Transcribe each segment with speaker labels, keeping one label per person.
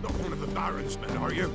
Speaker 1: Not one of the Baron's men, are you?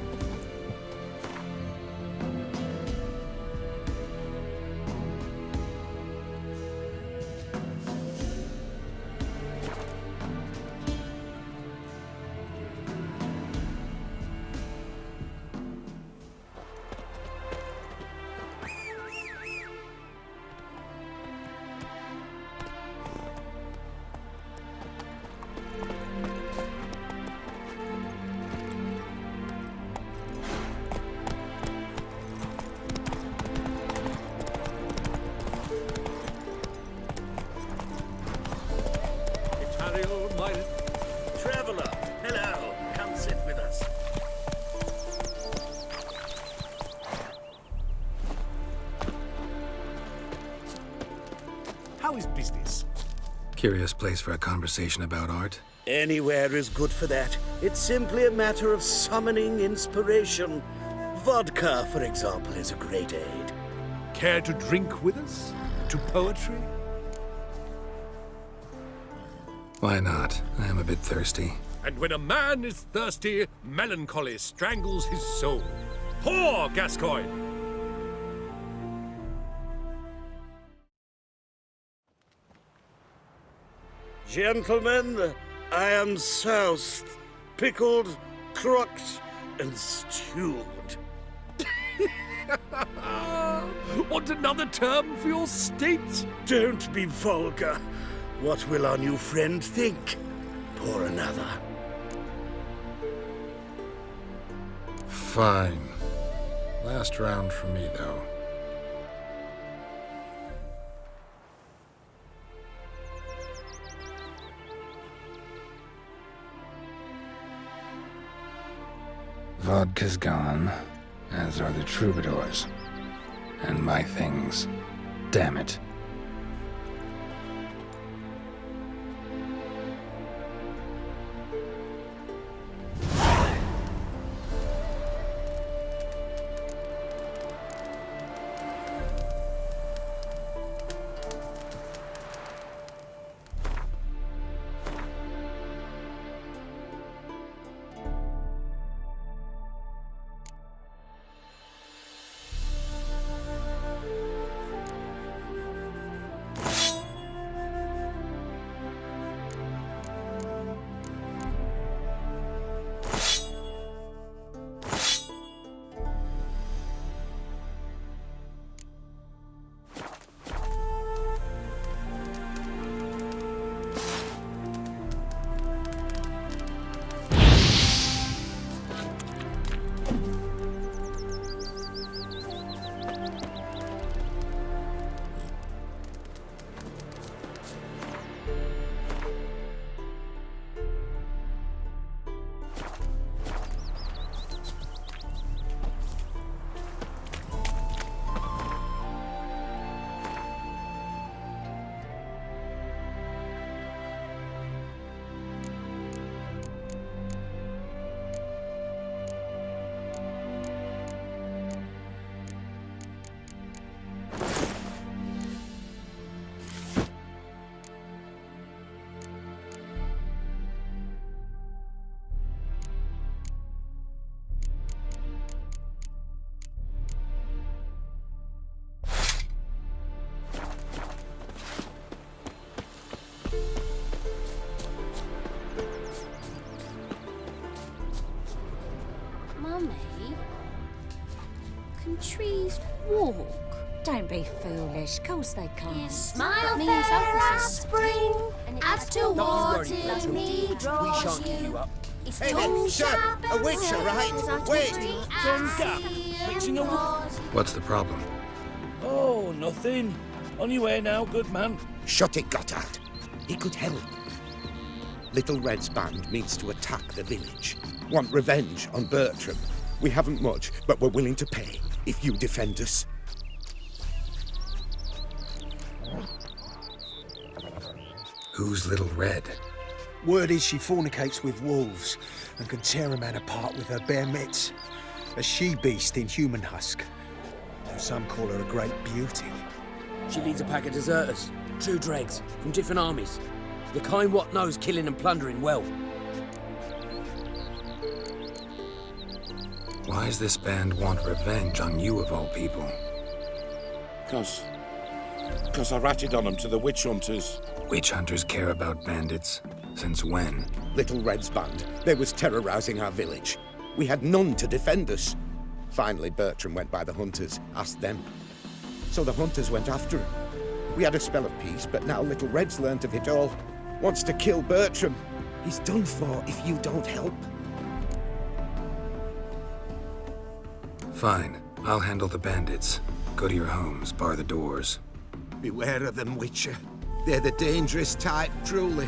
Speaker 2: Traveller, hello. Come sit with us.
Speaker 1: How is business?
Speaker 3: Curious place for a conversation about art.
Speaker 2: Anywhere is good for that. It's simply a matter of summoning inspiration. Vodka, for example, is a great aid.
Speaker 1: Care to drink with us? To poetry?
Speaker 3: Why not? I am a bit thirsty.
Speaker 1: And when a man is thirsty, melancholy strangles his soul. Pour, Gascoigne!
Speaker 2: Gentlemen, I am soused, pickled, crocked, and stewed.
Speaker 1: Want another term for your state?
Speaker 2: Don't be vulgar. What will our new friend think? Pour another.
Speaker 3: Fine. Last round for me, though. Vodka's gone, as are the troubadours. And my things. Damn it.
Speaker 4: Mummy, can trees walk?
Speaker 5: Don't be foolish. Course they can't.
Speaker 4: Smile
Speaker 5: Me
Speaker 4: fair
Speaker 5: and Sophie
Speaker 4: as
Speaker 5: said-
Speaker 4: spring, as to water
Speaker 6: Rachel.
Speaker 4: me
Speaker 6: We
Speaker 4: draws
Speaker 6: shan't give you up.
Speaker 4: It's
Speaker 6: Hey there,
Speaker 4: tall,
Speaker 6: sir,
Speaker 4: sharp,
Speaker 6: a
Speaker 4: and
Speaker 6: witch, all right?
Speaker 4: such a
Speaker 6: Wait.
Speaker 4: tree
Speaker 6: Turn
Speaker 4: I
Speaker 6: gap.
Speaker 4: see
Speaker 6: Mixing a
Speaker 4: and draws.
Speaker 3: What's the problem?
Speaker 6: Oh, nothing. On your way now, good man.
Speaker 7: Shut it, Gotthard. It could help. Little Red's band means to attack the village. Want revenge on Bertram. We haven't much, but we're willing to pay if you defend us.
Speaker 3: Who's Little Red?
Speaker 8: Word is she fornicates with wolves and can tear a man apart with her bare mitts. A she-beast in human husk. And some call her a great beauty.
Speaker 9: She leads a pack of deserters, true dregs, from different armies. The kind what knows killing and plundering well.
Speaker 3: Why's this band want revenge on you of all people?
Speaker 10: Because I ratted on them to the witch hunters.
Speaker 3: Witch hunters care about bandits? Since when?
Speaker 7: Little Red's band. They was terrorizing our village. We had none to defend us. Finally, Bertram went by the hunters, asked them. So the hunters went after him. We had a spell of peace, but now Little Red's learnt of it all. Wants to kill Bertram. He's done for if you don't help.
Speaker 3: Fine. I'll handle the bandits. Go to your homes, bar the doors.
Speaker 7: Beware of them, Witcher. They're the dangerous type, truly.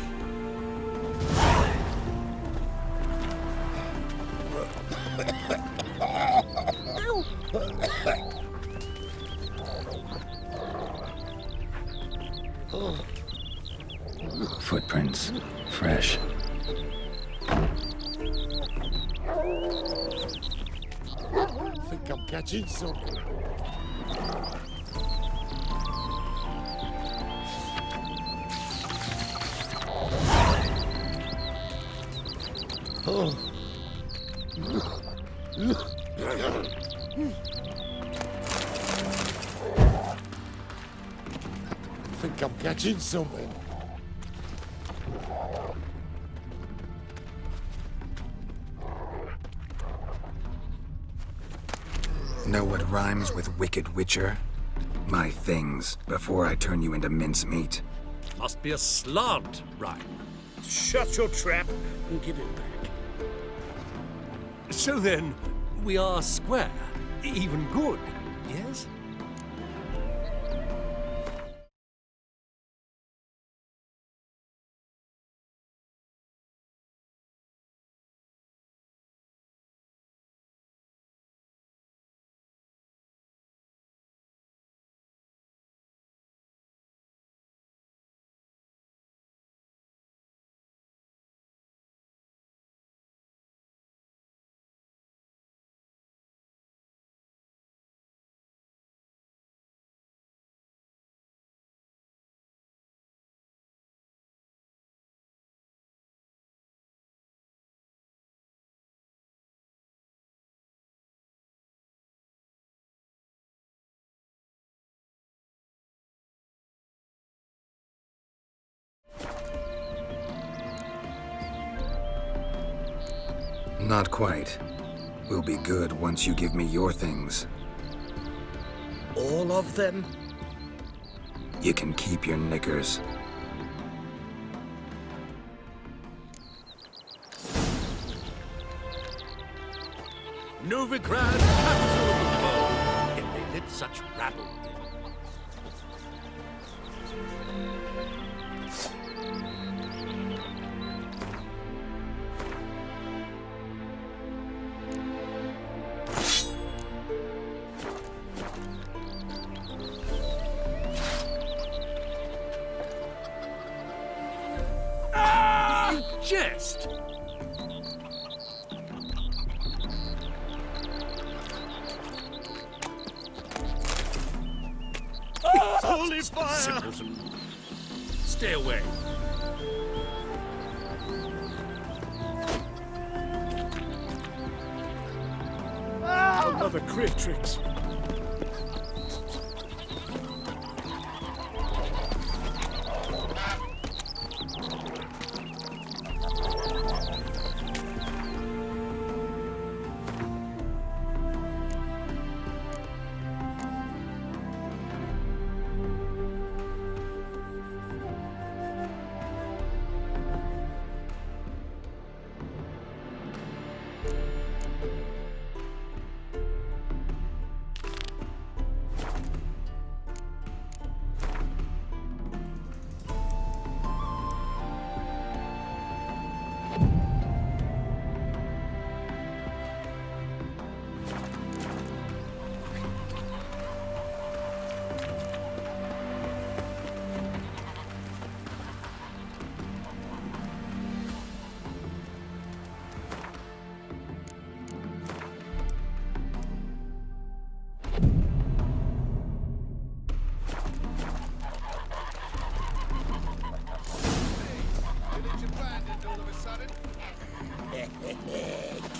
Speaker 3: Footprints. Fresh.
Speaker 10: I think I'm catching something. I think I'm catching something.
Speaker 3: Know what rhymes with Wicked Witcher? My things, before I turn you into mincemeat.
Speaker 1: Must be a slant rhyme.
Speaker 2: Shut your trap and give it back.
Speaker 1: So then, we are square. Even good, yes?
Speaker 3: Not quite. We'll be good once you give me your things.
Speaker 2: All of them?
Speaker 3: You can keep your knickers.
Speaker 1: Novigrad, capital of the foe, yet they lit such rabble. Jest!
Speaker 2: Holy fire!
Speaker 1: Simpleton. Stay away.
Speaker 2: Another Critrix.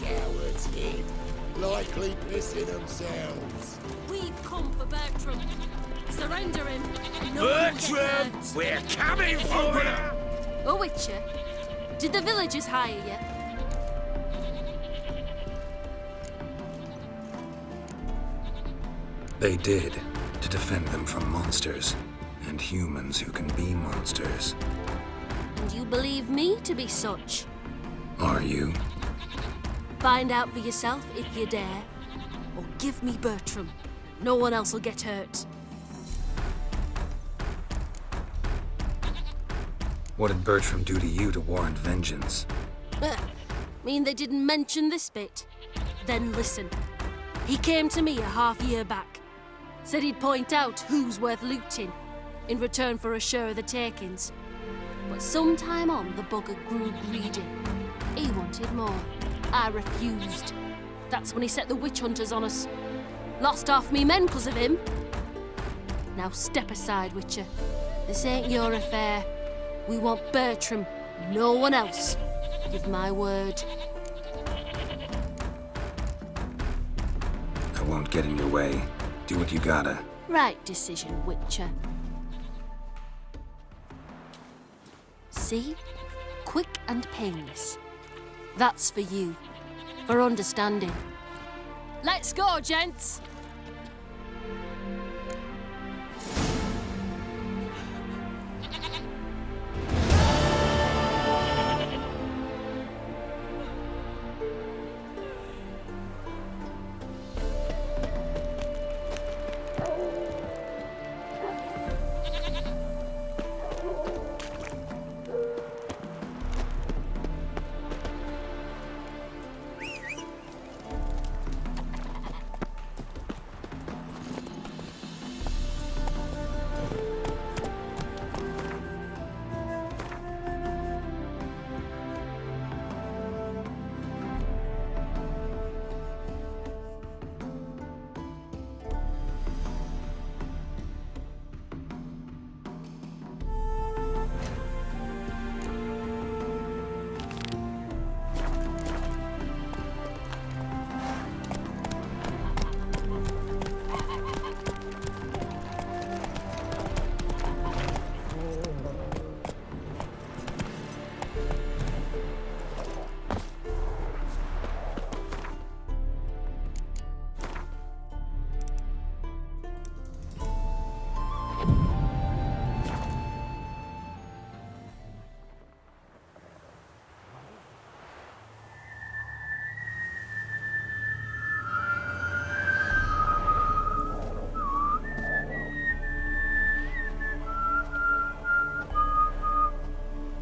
Speaker 7: Coward's head.
Speaker 10: Likely pissing themselves.
Speaker 4: We've come for Bertram. Surrender him. and no one gets
Speaker 1: Bertram,
Speaker 4: hurt.
Speaker 1: we're coming for you!
Speaker 4: Oh, Witcher, did the villagers hire you?
Speaker 3: They did, to defend them from monsters, and humans who can be monsters.
Speaker 4: And you believe me to be such?
Speaker 3: Are you?
Speaker 4: Find out for yourself if you dare. Or give me Bertram. No one else will get hurt.
Speaker 3: What did Bertram do to you to warrant vengeance?
Speaker 4: Mean they didn't mention this bit? Then listen. He came to me a half-year back. Said he'd point out who's worth looting, in return for a share of the takings. But sometime on, the bugger grew greedy. He wanted more. I refused. That's when he set the witch hunters on us. Lost half me men 'cause of him. Now step aside, Witcher. This ain't your affair. We want Bertram, no one else. Give my word.
Speaker 3: I won't get in your way. Do what you gotta.
Speaker 4: Right decision, Witcher. See? Quick and painless. That's for you. For understanding. Let's go, gents!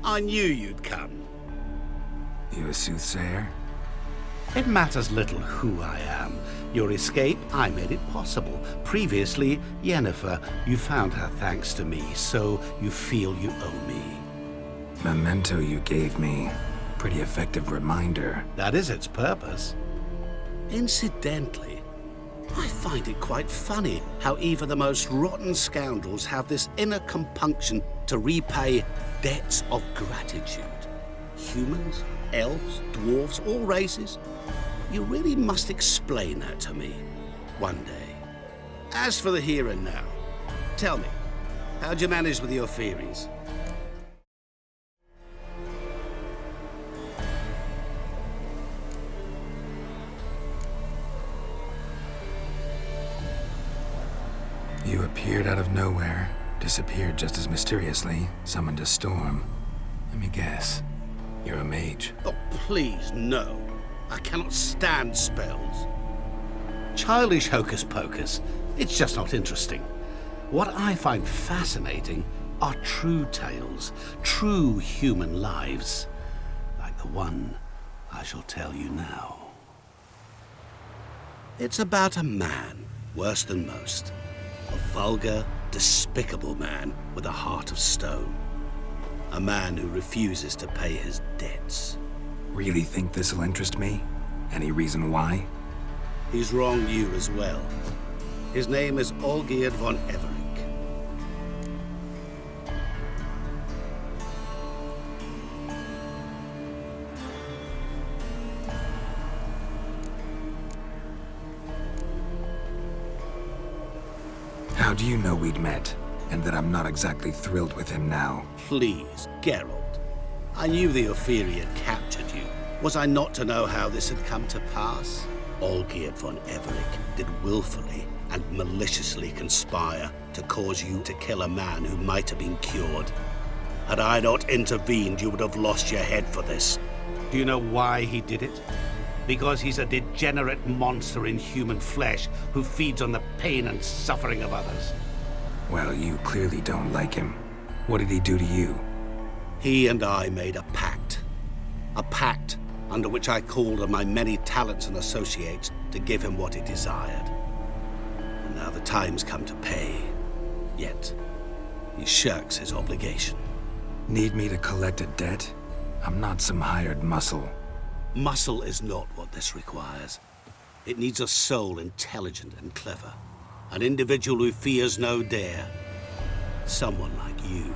Speaker 11: I knew you'd come.
Speaker 3: You a soothsayer?
Speaker 11: It matters little who I am. Your escape, I made it possible. Previously, Yennefer, you found her thanks to me, so you feel you owe me.
Speaker 3: Memento you gave me. Pretty effective reminder.
Speaker 11: That is its purpose. Incidentally, I find it quite funny how even the most rotten scoundrels have this inner compunction to repay debts of gratitude. Humans, elves, dwarves, all races. You really must explain that to me one day. As for the here and now, tell me, how'd you manage with your theories?
Speaker 3: You appeared out of nowhere, disappeared just as mysteriously, summoned a storm. Let me guess. You're a mage.
Speaker 11: Oh, please, no. I cannot stand spells. Childish hocus pocus. It's just not interesting. What I find fascinating are true tales, true human lives, like the one I shall tell you now. It's about a man, worse than most. A vulgar, despicable man with a heart of stone. A man who refuses to pay his debts.
Speaker 3: Really think this'll interest me? Any reason why?
Speaker 11: He's wronged you as well. His name is Olgierd von Everec.
Speaker 3: How do you know we'd met, and that I'm not exactly thrilled with him now?
Speaker 11: Please, Geralt. I knew the Ophiri had captured you. Was I not to know how this had come to pass? Olgierd von Everec did willfully and maliciously conspire to cause you to kill a man who might have been cured. Had I not intervened, you would have lost your head for this. Do you know why he did it? Because he's a degenerate monster in human flesh who feeds on the pain and suffering of others.
Speaker 3: Well, you clearly don't like him. What did he do to you?
Speaker 11: He and I made a pact. A pact under which I called on my many talents and associates to give him what he desired. And now the time's come to pay. Yet, he shirks his obligation.
Speaker 3: Need me to collect a debt? I'm not some hired muscle.
Speaker 11: Muscle is not what this requires. It needs a soul intelligent and clever. An individual who fears no dare. Someone like you.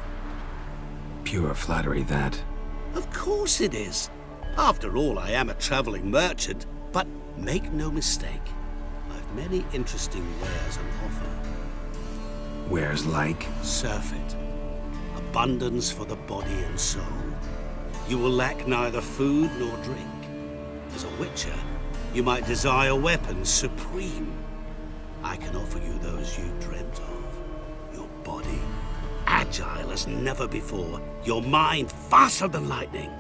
Speaker 3: Pure flattery, that.
Speaker 11: Of course it is. After all, I am a traveling merchant. But make no mistake, I've many interesting wares on offer.
Speaker 3: Wares like?
Speaker 11: Surfeit. Abundance for the body and soul. You will lack neither food nor drink. As a witcher, you might desire weapons supreme. I can offer you those you dreamt of. Your body, agile as never before. Your mind, faster than lightning.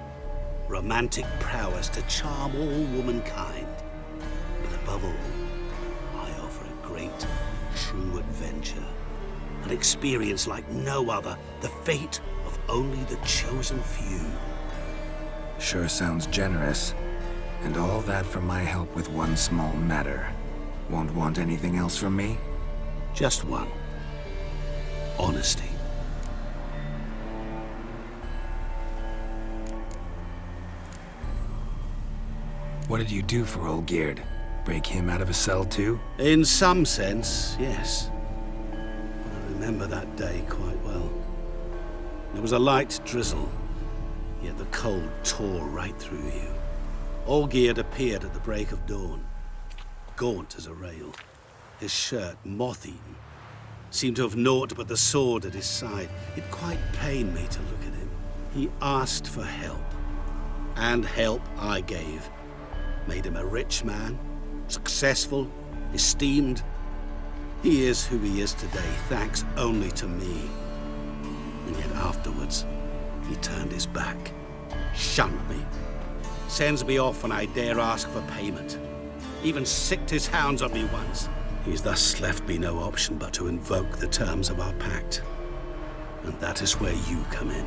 Speaker 11: Romantic prowess to charm all womankind. But above all, I offer a great, true adventure. An experience like no other. The fate of only the chosen few.
Speaker 3: Sure sounds generous. And all that for my help with one small matter. Won't want anything else from me?
Speaker 11: Just one. Honesty.
Speaker 3: What did you do for Olgierd? Break him out of a cell too?
Speaker 11: In some sense, yes. I remember that day quite well. There was a light drizzle, yet the cold tore right through you. Olgierd appeared at the break of dawn, gaunt as a rail, his shirt moth-eaten, seemed to have naught but the sword at his side. It quite pained me to look at him. He asked for help, and help I gave. Made him a rich man, successful, esteemed. He is who he is today, thanks only to me. And yet afterwards, he turned his back, shunned me, sends me off when I dare ask for payment. Even sicked his hounds on me once. He's thus left me no option but to invoke the terms of our pact. And that is where you come in.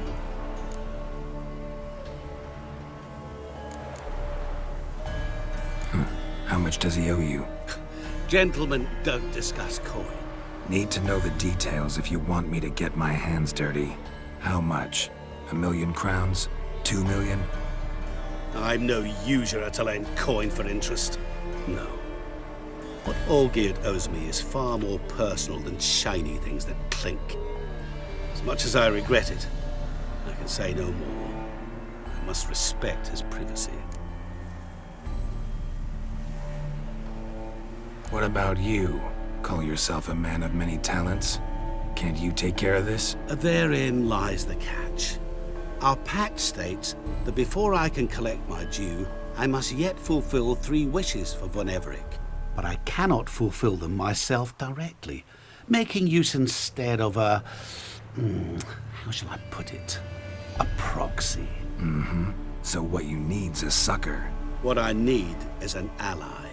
Speaker 3: How much does he owe you?
Speaker 11: Gentlemen don't discuss coin.
Speaker 3: Need to know the details if you want me to get my hands dirty. How much? 1,000,000 crowns? 2 million?
Speaker 11: I'm no usurer to lend coin for interest. No. What Olgierd owes me is far more personal than shiny things that clink. As much as I regret it, I can say no more. I must respect his privacy.
Speaker 3: What about you? Call yourself a man of many talents? Can't you take care of this?
Speaker 11: Therein lies the catch. Our pact states that before I can collect my due, I must yet fulfill 3 wishes for von Everec. But I cannot fulfill them myself directly, making use instead of a... how shall I put it? A proxy.
Speaker 3: Mm-hmm. So what you need's a sucker.
Speaker 11: What I need is an ally.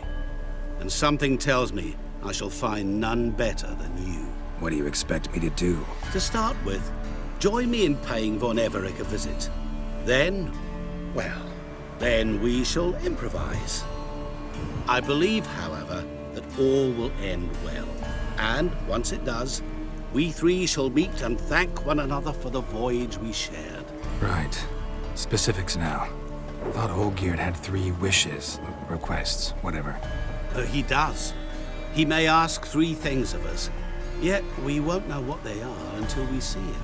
Speaker 11: And something tells me I shall find none better than you.
Speaker 3: What do you expect me to do?
Speaker 11: To start with, join me in paying von Everec a visit. Then, well, then we shall improvise. I believe, however, that all will end well. And once it does, we 3 shall meet and thank one another for the voyage we shared.
Speaker 3: Right. Specifics now. Thought Olgierd had 3 wishes, requests, whatever.
Speaker 11: He does. He may ask 3 things of us, yet we won't know what they are until we see him.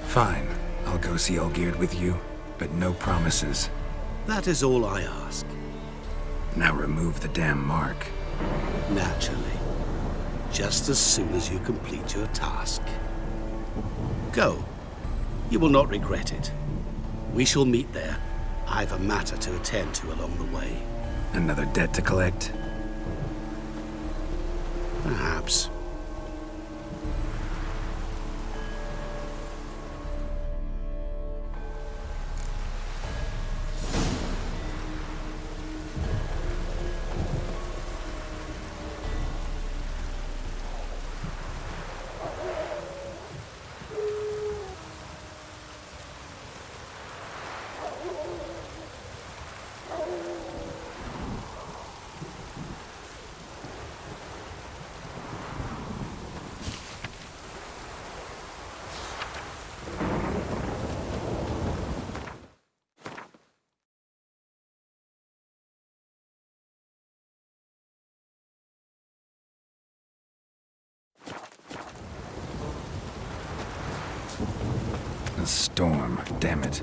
Speaker 3: Fine. I'll go see Olgierd with you, but no promises.
Speaker 11: That is all I ask.
Speaker 3: Now remove the damn mark.
Speaker 11: Naturally. Just as soon as you complete your task. Go. You will not regret it. We shall meet there. I've a matter to attend to along the way.
Speaker 3: Another debt to collect?
Speaker 11: Perhaps.
Speaker 3: A storm, damn it.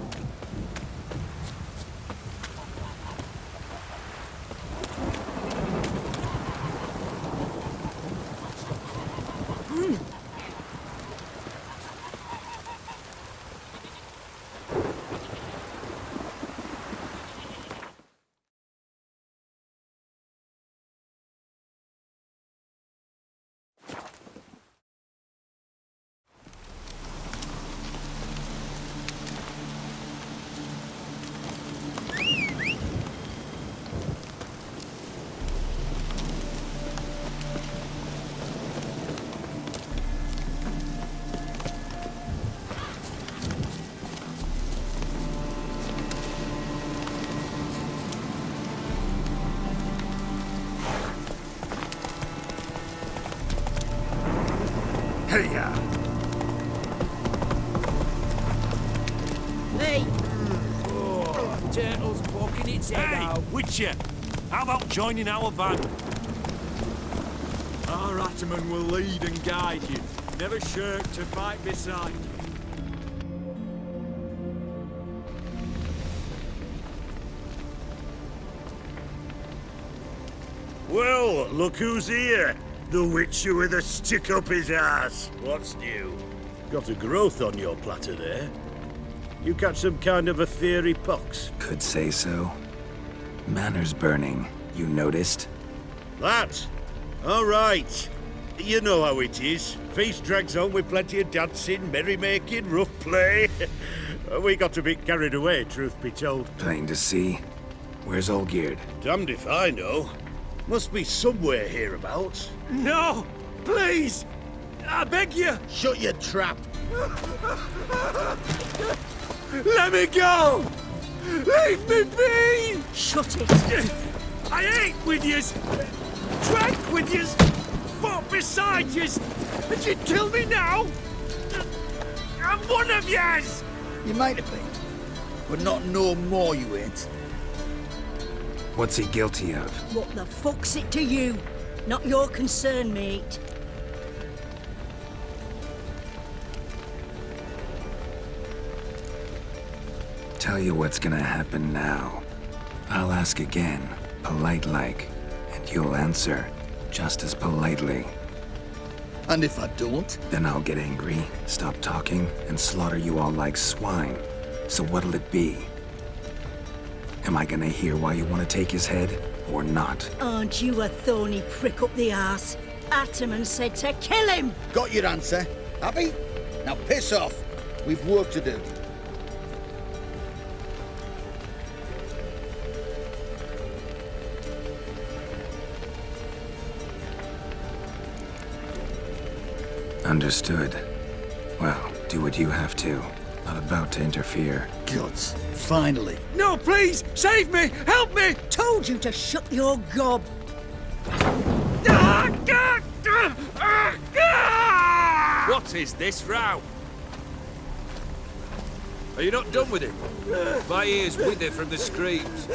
Speaker 3: Hey-ya!
Speaker 4: Hey!
Speaker 6: Oh, turtle's poking its head out.
Speaker 1: Witcher! How about joining our band?
Speaker 12: Our Ataman will lead and guide you. Never shirk to fight beside you.
Speaker 2: Well, look who's here. The Witcher with a stick up his ass. What's new? Got a growth on your platter there. You catch some kind of a fiery pox?
Speaker 3: Could say so. Manor's burning. You noticed?
Speaker 2: That? All right. You know how it is. Feast drags on with plenty of dancing, merrymaking, rough play. We got a bit carried away, truth be told.
Speaker 3: Plain to see. Where's Olgierd?
Speaker 2: Damned if I know. Must be somewhere hereabouts.
Speaker 12: No! Please! I beg you!
Speaker 2: Shut your trap!
Speaker 12: Let me go! Leave me be!
Speaker 5: Shut it!
Speaker 12: I ate with yous! Drank with yous! Fought beside yous! And you'd kill me now? I'm one of yous!
Speaker 13: You might have been, but not no more you ain't.
Speaker 3: What's he guilty of?
Speaker 5: What the fuck's it to you? Not your concern, mate.
Speaker 3: Tell you what's gonna happen now. I'll ask again, polite-like, and you'll answer just as politely.
Speaker 13: And if I don't?
Speaker 3: Then I'll get angry, stop talking, and slaughter you all like swine. So what'll it be? Am I gonna hear why you want to take his head, or not?
Speaker 5: Aren't you a thorny prick up the arse? Ataman said to kill him!
Speaker 13: Got your answer. Happy? Now piss off. We've work to do.
Speaker 3: Understood. Well, do what you have to. Not about to interfere.
Speaker 13: Guts. Finally.
Speaker 12: No, please! Save me! Help me!
Speaker 5: Told you to shut your gob.
Speaker 1: What is this row? Are you not done with him? My ears wither from the screams.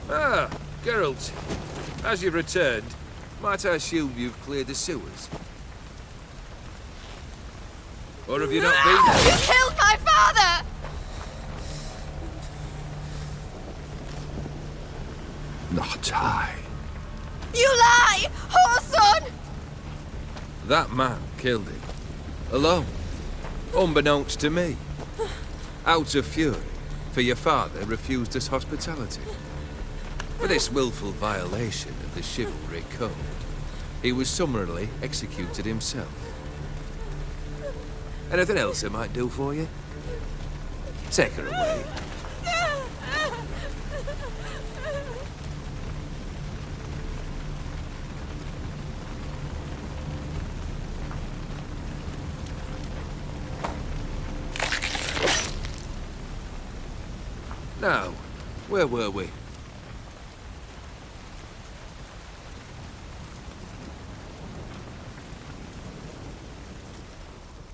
Speaker 1: Ah, Geralt. As you've returned, might I assume you've cleared the sewers?
Speaker 14: Or have you not been there?
Speaker 15: You killed my father!
Speaker 14: Not I.
Speaker 15: You lie! Whoreson!
Speaker 14: That man killed him. Alone. Unbeknownst to me. Out of fury, for your father refused us hospitality. For this willful violation of the chivalry code, he was summarily executed himself. Anything else I might do for you? Take her away. Now, where were we?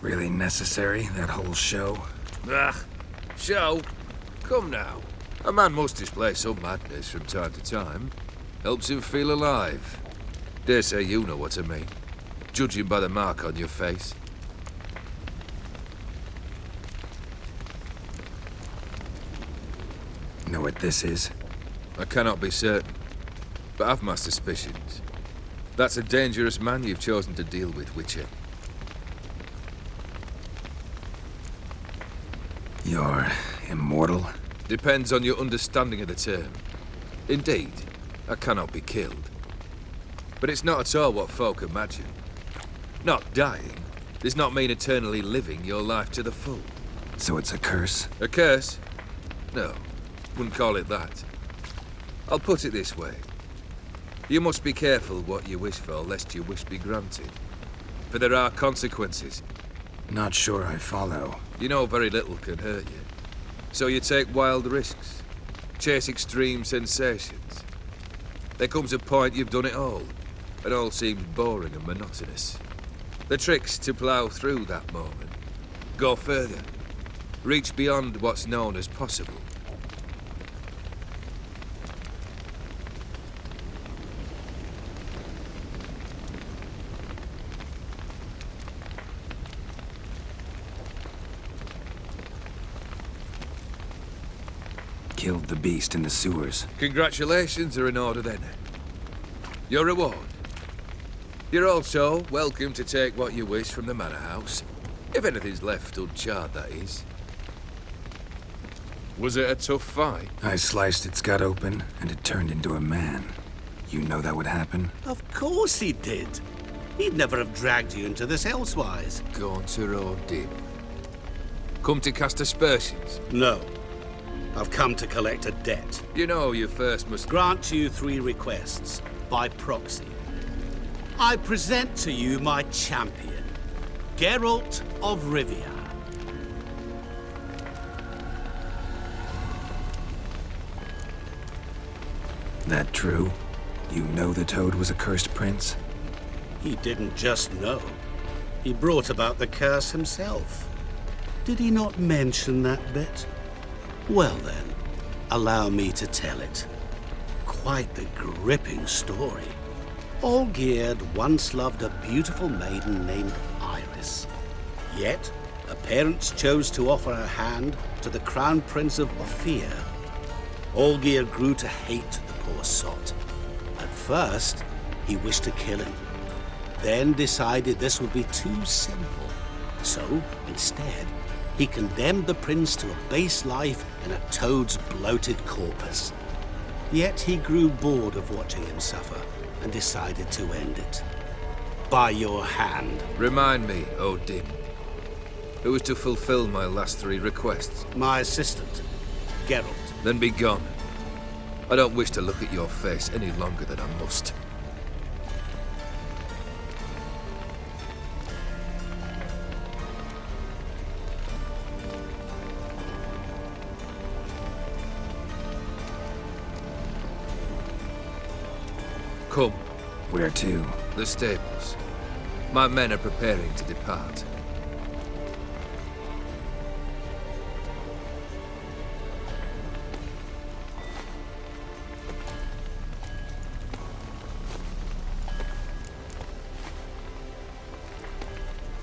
Speaker 3: Really necessary, that whole show?
Speaker 14: Ah, show? Come now. A man must display some madness from time to time. Helps him feel alive. Dare say you know what I mean. Judging by the mark on your face.
Speaker 3: Know what this is?
Speaker 14: I cannot be certain, but I've my suspicions. That's a dangerous man you've chosen to deal with, Witcher.
Speaker 3: You're immortal?
Speaker 14: Depends on your understanding of the term. Indeed, I cannot be killed. But it's not at all what folk imagine. Not dying does not mean eternally living your life to the full.
Speaker 3: So it's a curse?
Speaker 14: A curse? No, wouldn't call it that. I'll put it this way. You must be careful what you wish for, lest your wish be granted. For there are consequences.
Speaker 3: Not sure I follow.
Speaker 14: You know very little can hurt you. So you take wild risks. Chase extreme sensations. There comes a point you've done it all, and all seems boring and monotonous. The trick's to plough through that moment. Go further. Reach beyond what's known as possible.
Speaker 3: Killed the beast in the sewers.
Speaker 14: Congratulations are in order then. Your reward. You're also welcome to take what you wish from the manor house. If anything's left uncharred, that is. Was it a tough fight?
Speaker 3: I sliced its gut open, and it turned into a man. You know that would happen?
Speaker 11: Of course he did. He'd never have dragged you into this elsewise.
Speaker 14: Gaunter or Dim? Come to cast aspersions?
Speaker 11: No. I've come to collect a debt.
Speaker 14: You know you first must
Speaker 11: grant you 3 requests, by proxy. I present to you my champion, Geralt of Rivia.
Speaker 3: That true? You know the Toad was a cursed prince?
Speaker 11: He didn't just know. He brought about the curse himself. Did he not mention that bit? Well then, allow me to tell it. Quite the gripping story. Olgierd once loved a beautiful maiden named Iris. Yet, her parents chose to offer her hand to the Crown Prince of Ophir. Olgierd grew to hate the poor sot. At first, he wished to kill him. Then decided this would be too simple. So, instead, he condemned the prince to a base life in a toad's bloated corpus. Yet he grew bored of watching him suffer and decided to end it. By your hand.
Speaker 14: Remind me, O Dim. Who is to fulfill my last 3 requests?
Speaker 11: My assistant, Geralt.
Speaker 14: Then be gone. I don't wish to look at your face any longer than I must. Come.
Speaker 3: Where to?
Speaker 14: The stables. My men are preparing to depart.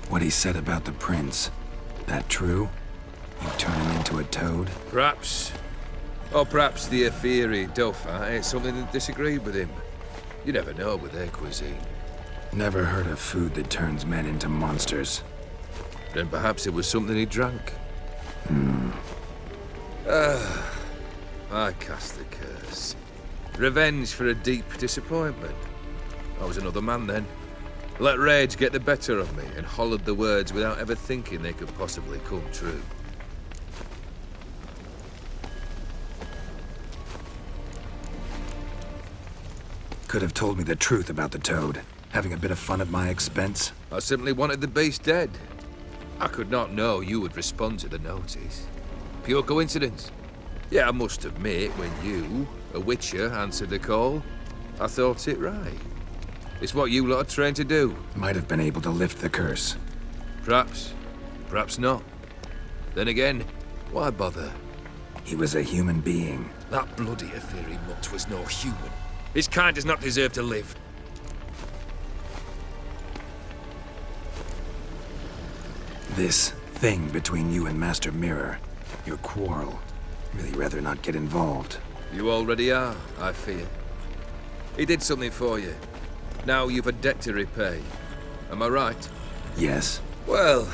Speaker 3: What he said about the prince. That true? You turn him into a toad?
Speaker 14: Perhaps. Or perhaps the Aetheri Dauphin ate something that disagreed with him. You never know with their cuisine.
Speaker 3: Never heard of food that turns men into monsters.
Speaker 14: Then perhaps it was something he drank. I cast the curse. Revenge for a deep disappointment. I was another man then. Let rage get the better of me and hollered the words without ever thinking they could possibly come true.
Speaker 3: Could have told me the truth about the toad. Having a bit of fun at my expense.
Speaker 14: I simply wanted the beast dead. I could not know you would respond to the notice. Pure coincidence. Yeah, I must admit, when you, a witcher, answered the call, I thought it right. It's what you lot are trained to do.
Speaker 3: Might have been able to lift the curse.
Speaker 14: Perhaps. Perhaps not. Then again, why bother?
Speaker 3: He was a human being.
Speaker 14: That bloody Aetheri mutt was no human. His kind does not deserve to live.
Speaker 3: This thing between you and Master Mirror, your quarrel, really rather not get involved.
Speaker 14: You already are, I fear. He did something for you. Now you've a debt to repay. Am I right?
Speaker 3: Yes.
Speaker 14: Well,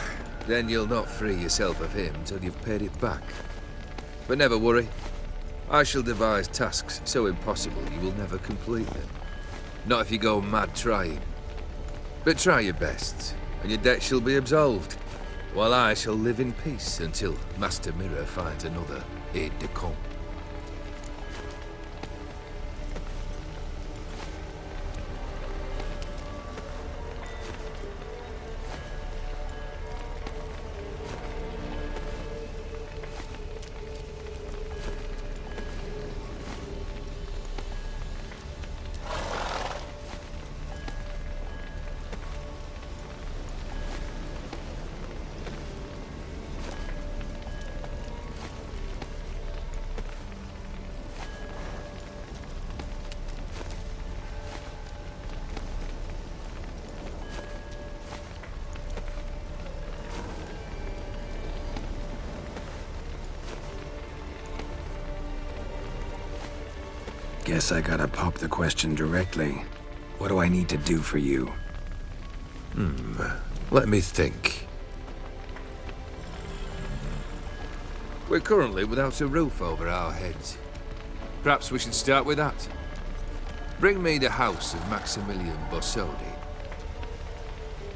Speaker 14: then you'll not free yourself of him till you've paid it back. But never worry. I shall devise tasks so impossible you will never complete them. Not if you go mad trying. But try your best, and your debt shall be absolved, while I shall live in peace until Master Mirror finds another aide-de-camp.
Speaker 3: Guess I gotta pop the question directly. What do I need to do for you?
Speaker 14: Let me think. We're currently without a roof over our heads. Perhaps we should start with that. Bring me the house of Maximilian Borsodi.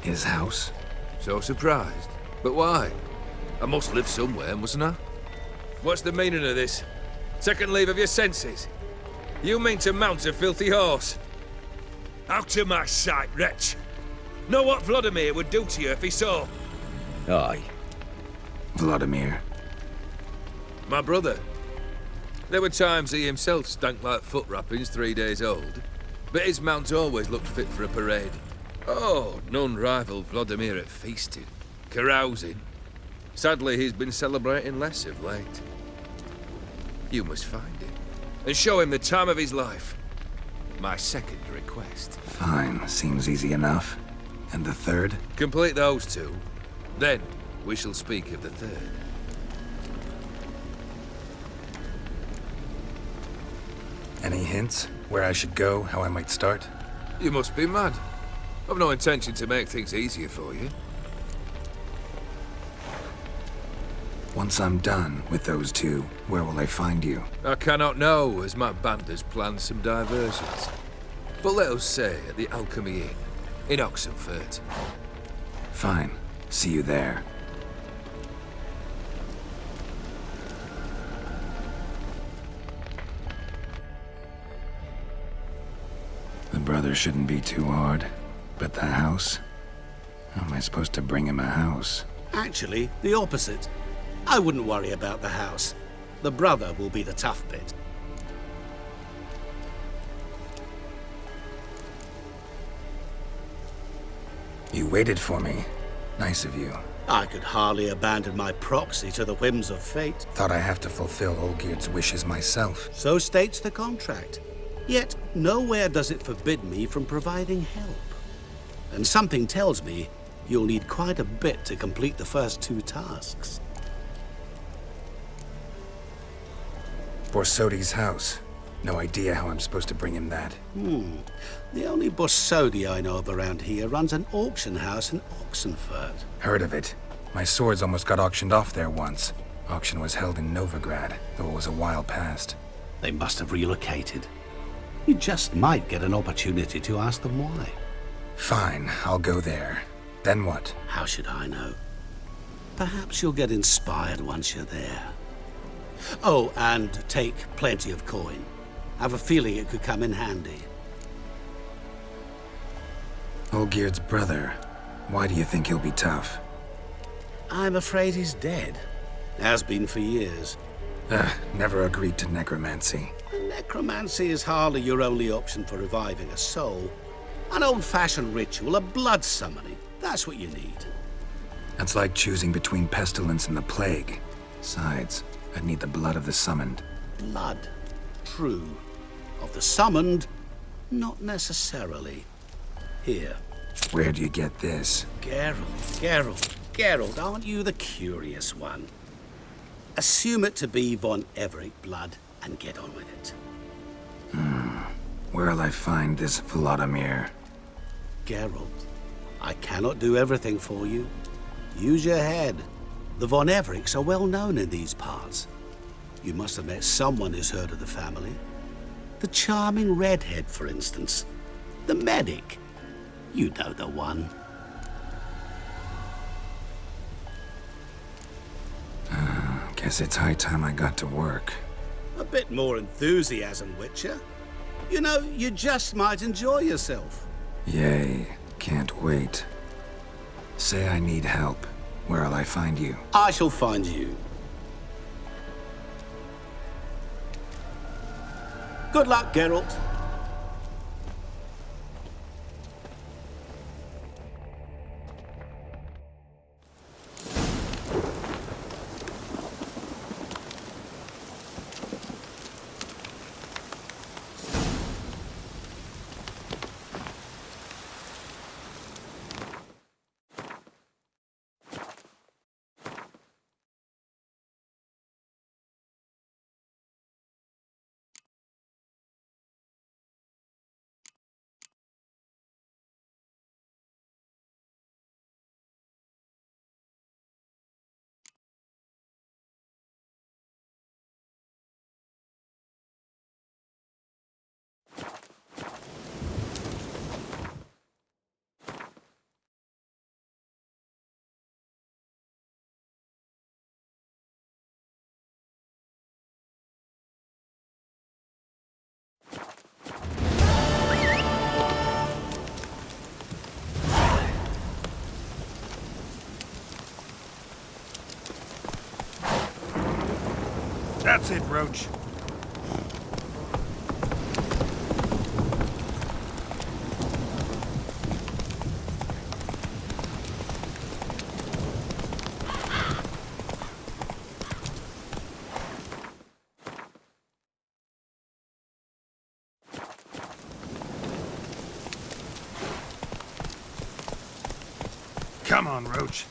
Speaker 3: His house?
Speaker 14: So surprised. But why? I must live somewhere, mustn't I? What's the meaning of this? Second leave of your senses? You mean to mount a filthy horse? Out of my sight, wretch! Know what Vladimir would do to you if he saw?
Speaker 3: Aye. Vladimir.
Speaker 14: My brother. There were times he himself stank like foot wrappings 3 days old, but his mount always looked fit for a parade. Oh, none rivaled Vladimir at feasting, carousing. Sadly, he's been celebrating less of late. You must find him, and show him the time of his life. My second request.
Speaker 3: Fine, seems easy enough. And the third?
Speaker 14: Complete those two, then we shall speak of the third.
Speaker 3: Any hints? Where I should go, how I might start?
Speaker 14: You must be mad. I've no intention to make things easier for you.
Speaker 3: Once I'm done with those two, where will I find you?
Speaker 14: I cannot know, as my band has planned some diversions. But let us say at the Alchemy Inn, in Oxenfurt.
Speaker 3: Fine. See you there. The brother shouldn't be too hard. But the house? How am I supposed to bring him a house?
Speaker 11: Actually, the opposite. I wouldn't worry about the house. The brother will be the tough bit.
Speaker 3: You waited for me. Nice of you.
Speaker 11: I could hardly abandon my proxy to the whims of fate.
Speaker 3: Thought I have to fulfill Olgierd's wishes myself.
Speaker 11: So states the contract. Yet, nowhere does it forbid me from providing help. And something tells me you'll need quite a bit to complete the first 2 tasks.
Speaker 3: Borsodi's house. No idea how I'm supposed to bring him that.
Speaker 11: The only Borsodi I know of around here runs an auction house in Oxenfurt.
Speaker 3: Heard of it. My swords almost got auctioned off there once. Auction was held in Novigrad, though it was a while past.
Speaker 11: They must have relocated. You just might get an opportunity to ask them why.
Speaker 3: Fine, I'll go there. Then what?
Speaker 11: How should I know? Perhaps you'll get inspired once you're there. Oh, and take plenty of coin. Have a feeling it could come in handy.
Speaker 3: Olgierd's brother. Why do you think he'll be tough?
Speaker 11: I'm afraid he's dead. Has been for years.
Speaker 3: Never agreed to necromancy.
Speaker 11: Necromancy is hardly your only option for reviving a soul. An old-fashioned ritual, a blood summoning. That's what you need.
Speaker 3: That's like choosing between pestilence and the plague. Besides, I'd need the blood of the summoned.
Speaker 11: Blood. True. Of the summoned, not necessarily. Here.
Speaker 3: Where do you get this?
Speaker 11: Geralt, aren't you the curious one? Assume it to be von Everec blood and get on with it.
Speaker 3: Where'll I find this Vladimir?
Speaker 11: Geralt, I cannot do everything for you. Use your head. The von Everecs are well known in these parts. You must have met someone who's heard of the family. The charming redhead, for instance. The medic. You know the one.
Speaker 3: Guess it's high time I got to work.
Speaker 11: A bit more enthusiasm, Witcher. You know, you just might enjoy yourself.
Speaker 3: Yay, can't wait. Say I need help. Where'll I find you?
Speaker 11: I shall find you. Good luck, Geralt.
Speaker 12: That's it, Roach. Come on, Roach.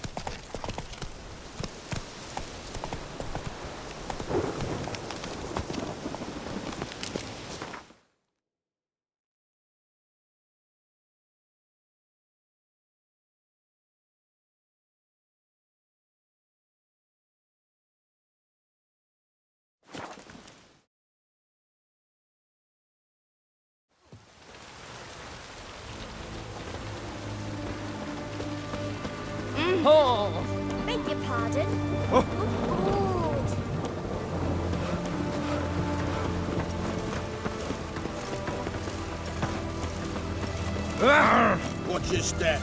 Speaker 15: Oh, beg your pardon.
Speaker 12: Oh.
Speaker 13: Watch your step.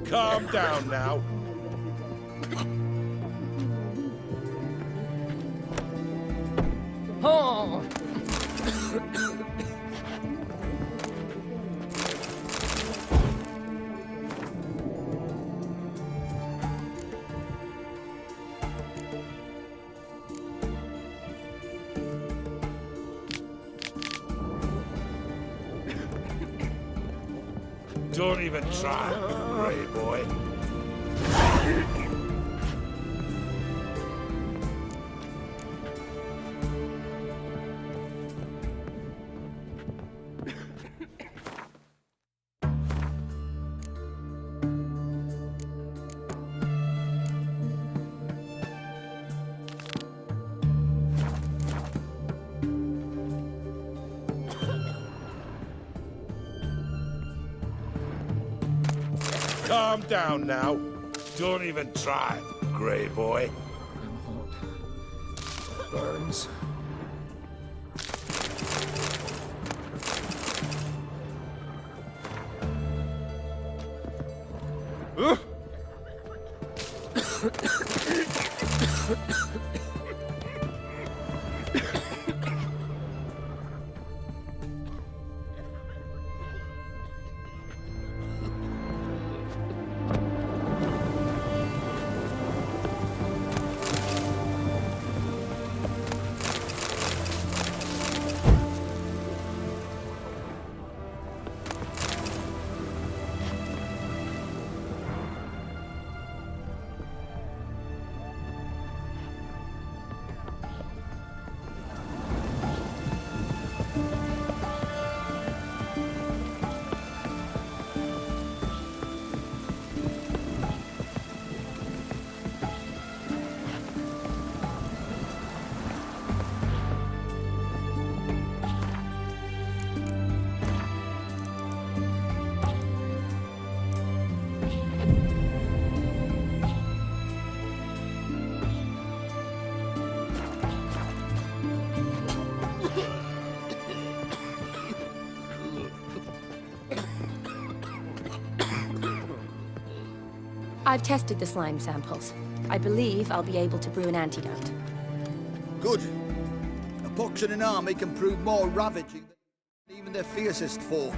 Speaker 10: Calm down now.
Speaker 9: Oh!
Speaker 10: Don't even try, Grey boy. Calm down now. Don't even try, Grey boy.
Speaker 3: I'm hot. Burns.
Speaker 16: I've tested the slime samples. I believe I'll be able to brew an antidote.
Speaker 13: Good. A pox in an army can prove more ravaging than even their fiercest foe.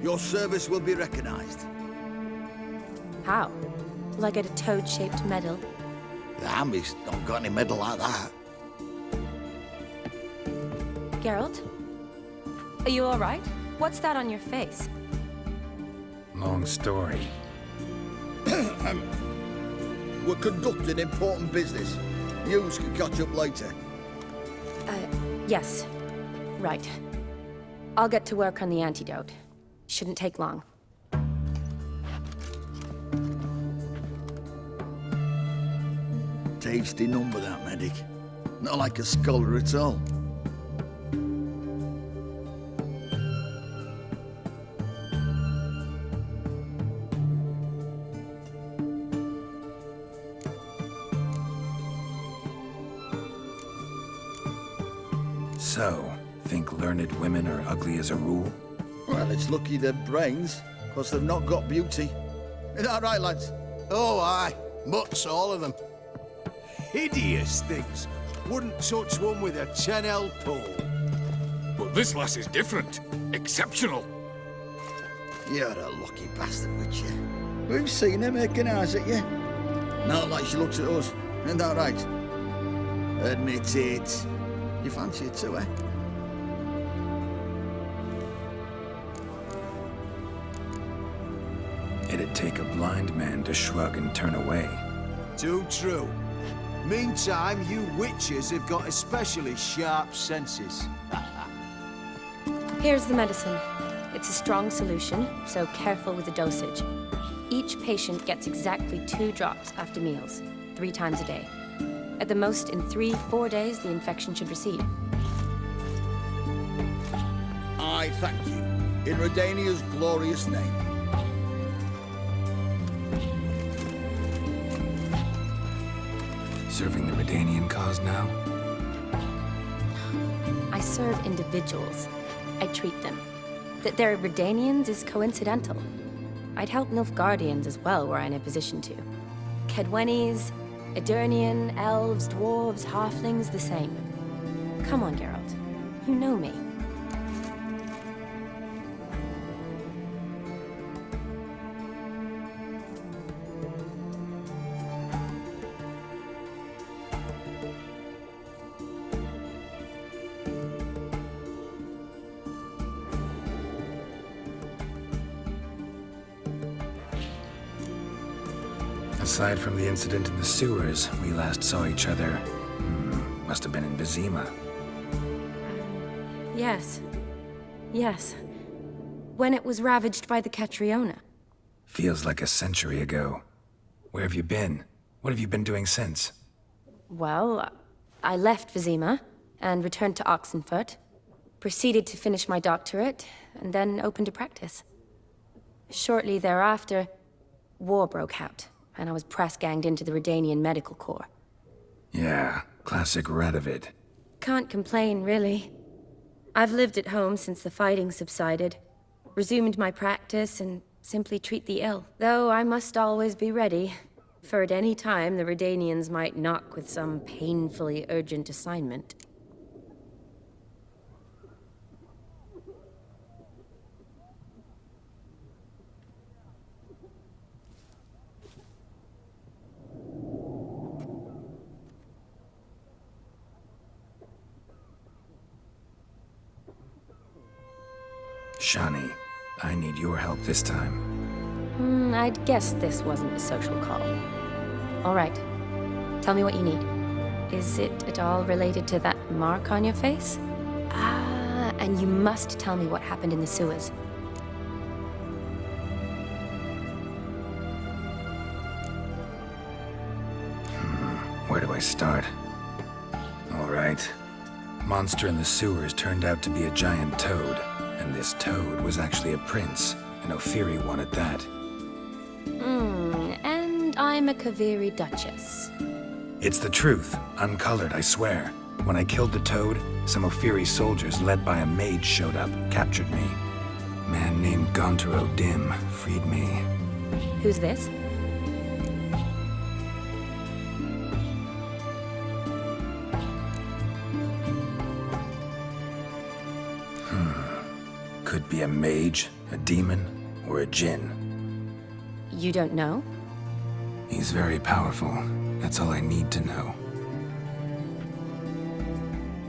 Speaker 13: Your service will be recognized.
Speaker 16: How? Will I get a toad-shaped medal?
Speaker 13: The army's not got any medal like that.
Speaker 16: Geralt? Are you all right? What's that on your face?
Speaker 3: Long story.
Speaker 13: We're conducting important business. Yous can catch up later.
Speaker 16: Yes. Right. I'll get to work on the antidote. Shouldn't take long.
Speaker 13: Tasty number, that medic. Not like a scholar at all.
Speaker 3: So, think learned women are ugly as a rule?
Speaker 13: Well, it's lucky they've brains, because they've not got beauty. Is that right, lads?
Speaker 17: Oh, aye. Mutts, all of them.
Speaker 12: Hideous things. Wouldn't touch one with a 10L pole.
Speaker 1: But this lass is different. Exceptional.
Speaker 13: You're a lucky bastard, Witcher. We've seen her making eyes at you. Not like she looks at us. Isn't that right? Admit it. You fancy it too, eh?
Speaker 3: It'd take a blind man to shrug and turn away.
Speaker 12: Too true. Meantime, you witches have got especially sharp senses.
Speaker 16: Here's the medicine. It's a strong solution, so careful with the dosage. Each patient gets exactly 2 drops after meals, 3 times a day. At the most, in 3-4 days, the infection should recede.
Speaker 13: I thank you. In Redania's glorious name.
Speaker 3: Serving the Redanian cause now?
Speaker 16: I serve individuals. I treat them. That they're Redanians is coincidental. I'd help Nilfgaardians as well were I in a position to. Kedwenis, Edirnian, elves, dwarves, halflings, the same. Come on, Geralt. You know me.
Speaker 3: Aside from the incident in the sewers, we last saw each other. Must have been in Vizima.
Speaker 16: Yes. Yes. When it was ravaged by the Catriona.
Speaker 3: Feels like a century ago. Where have you been? What have you been doing since?
Speaker 16: Well, I left Vizima and returned to Oxenfurt, proceeded to finish my doctorate, and then opened a practice. Shortly thereafter, war broke out, and I was press-ganged into the Redanian Medical Corps.
Speaker 3: Yeah, classic Radovid.
Speaker 16: Can't complain, really. I've lived at home since the fighting subsided, resumed my practice, and simply treat the ill. Though I must always be ready, for at any time the Redanians might knock with some painfully urgent assignment.
Speaker 3: Shani, I need your help this time.
Speaker 16: I'd guess this wasn't a social call. All right. Tell me what you need. Is it at all related to that mark on your face? Ah, and you must tell me what happened in the sewers.
Speaker 3: Where do I start? All right. Monster in the sewers turned out to be a giant toad. And this toad was actually a prince, an Ophiri one at that.
Speaker 16: And I'm a Kaviri duchess.
Speaker 3: It's the truth, uncolored, I swear. When I killed the toad, some Ophiri soldiers led by a mage showed up, captured me. A man named Gontar O'Dim freed me.
Speaker 16: Who's this?
Speaker 3: Could be a mage, a demon, or a djinn.
Speaker 16: You don't know?
Speaker 3: He's very powerful. That's all I need to know.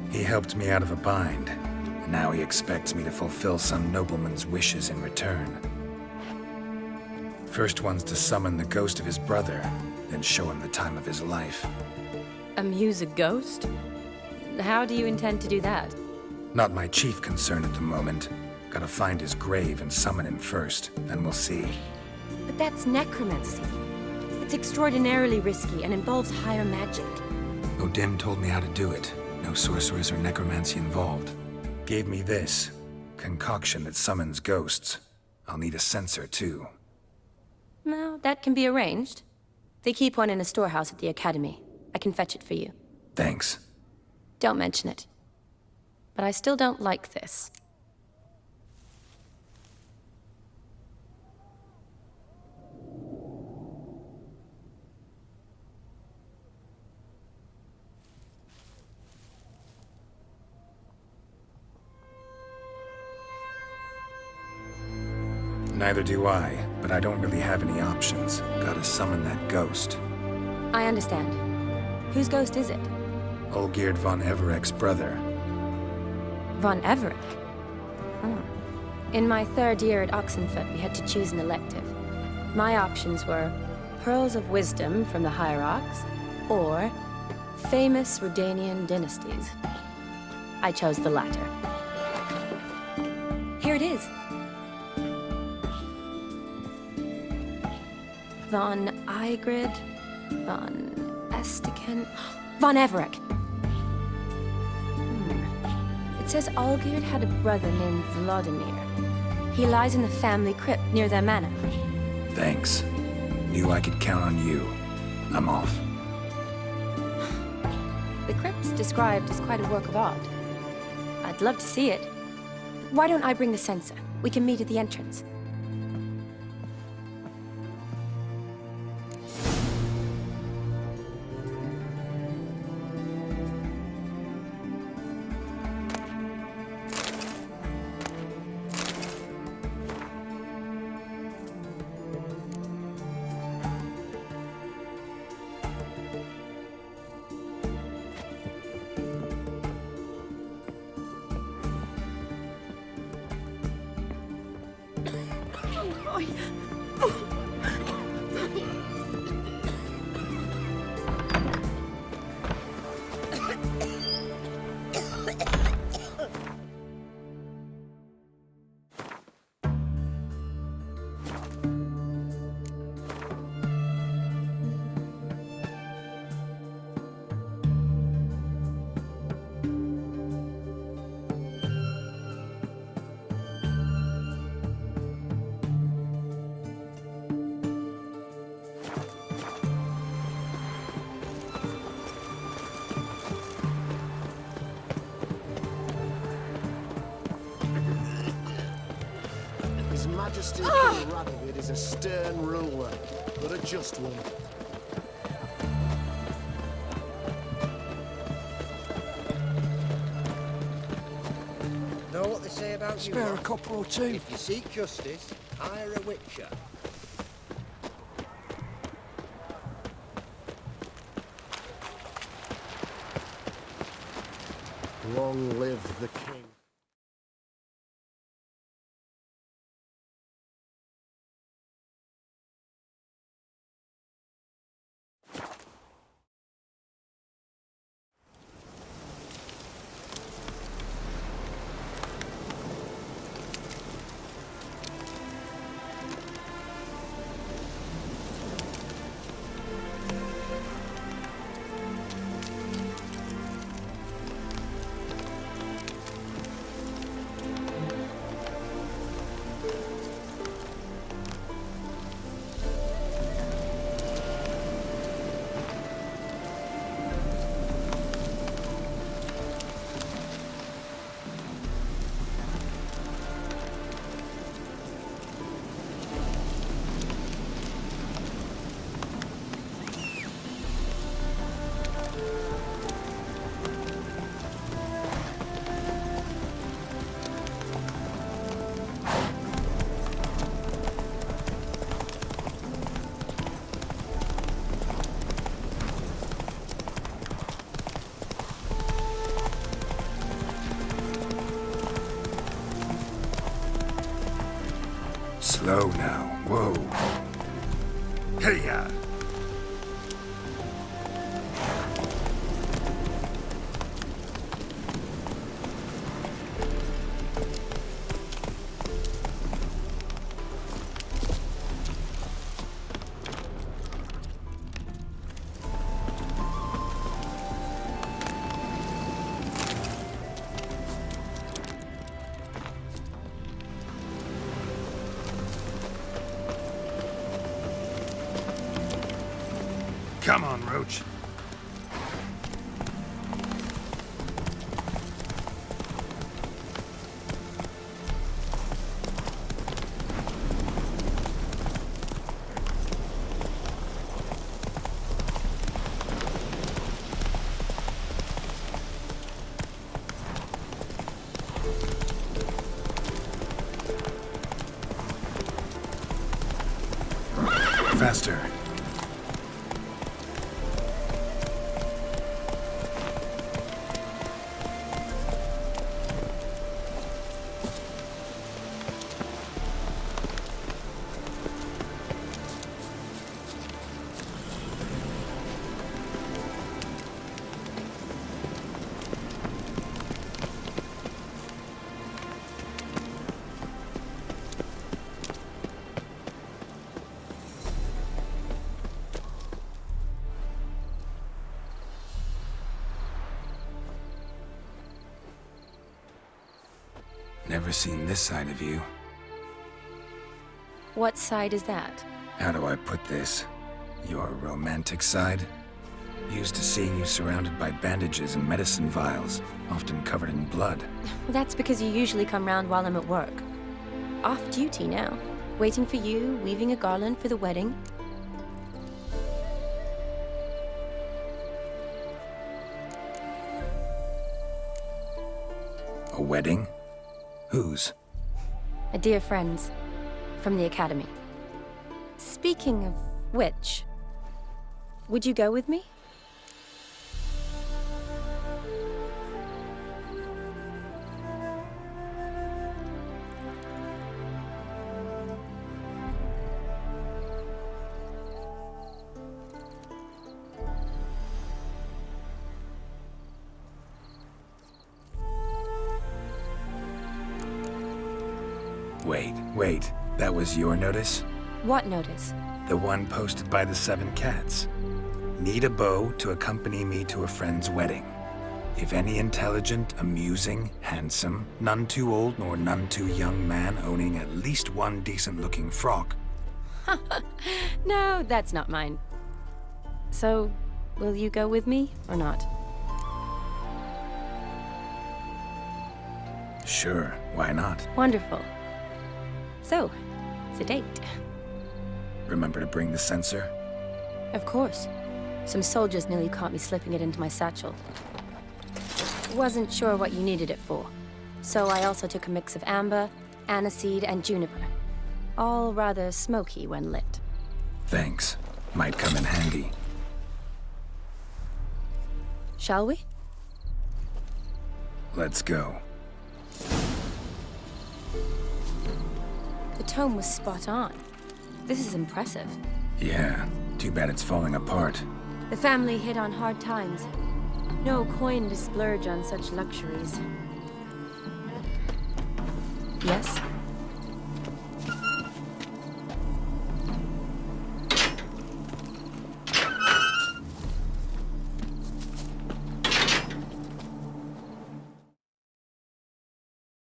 Speaker 3: He helped me out of a bind, and now he expects me to fulfill some nobleman's wishes in return. First one's to summon the ghost of his brother, then show him the time of his life.
Speaker 16: Amuse a ghost? How do you intend to do that?
Speaker 3: Not my chief concern at the moment. Gotta find his grave and summon him first, then we'll see.
Speaker 16: But that's necromancy. It's extraordinarily risky and involves higher magic.
Speaker 3: O'Dim told me how to do it. No sorceress or necromancy involved. Gave me this. Concoction that summons ghosts. I'll need a censer, too.
Speaker 16: No, that can be arranged. They keep one in a storehouse at the academy. I can fetch it for you.
Speaker 3: Thanks.
Speaker 16: Don't mention it. But I still don't like this.
Speaker 3: Neither do I, but I don't really have any options. Gotta summon that ghost.
Speaker 16: I understand. Whose ghost is it?
Speaker 3: Olgierd von Everek's brother.
Speaker 16: Von Everek? In my third year at Oxenfurt, we had to choose an elective. My options were Pearls of Wisdom from the Hierarchs, or Famous Redanian Dynasties. I chose the latter. Here it is. Von Igrid, Von Estiken, Von Everek. It says Olgierd had a brother named Vladimir. He lies in the family crypt near their manor.
Speaker 3: Thanks. Knew I could count on you. I'm off.
Speaker 16: The crypt's described as quite a work of art. I'd love to see it. Why don't I bring the censer? We can meet at the entrance.
Speaker 18: His Majesty King Radovid is a stern ruler, but a just one.
Speaker 12: Know what they say about you?
Speaker 6: Spare a copper or two.
Speaker 12: If you seek justice, hire a witcher.
Speaker 18: Long live the king.
Speaker 3: Slow now. Whoa. Hey-ya! Come on, Roach. Faster. Never seen this side of you.
Speaker 16: What side is that?
Speaker 3: How do I put this? Your romantic side? Used to seeing you surrounded by bandages and medicine vials, often covered in blood.
Speaker 16: Well, that's because you usually come round while I'm at work. Off duty now. Waiting for you, weaving a garland for the wedding.
Speaker 3: A wedding? Whose?
Speaker 16: A dear friend's. From the academy. Speaking of which, would you go with me?
Speaker 3: Wait. That was your notice?
Speaker 16: What notice?
Speaker 3: The one posted by the 7 Cats. Need a beau to accompany me to a friend's wedding. If any intelligent, amusing, handsome, none too old nor none too young man owning at least one decent-looking frock.
Speaker 16: No, that's not mine. So, will you go with me or not?
Speaker 3: Sure, why not?
Speaker 16: Wonderful. So, it's a date.
Speaker 3: Remember to bring the censer?
Speaker 16: Of course. Some soldiers nearly caught me slipping it into my satchel. Wasn't sure what you needed it for, so I also took a mix of amber, aniseed, and juniper. All rather smoky when lit.
Speaker 3: Thanks. Might come in handy.
Speaker 16: Shall we?
Speaker 3: Let's go.
Speaker 16: The tome was spot on. This is impressive.
Speaker 3: Yeah, too bad it's falling apart.
Speaker 16: The family hit on hard times. No coin to splurge on such luxuries. Yes?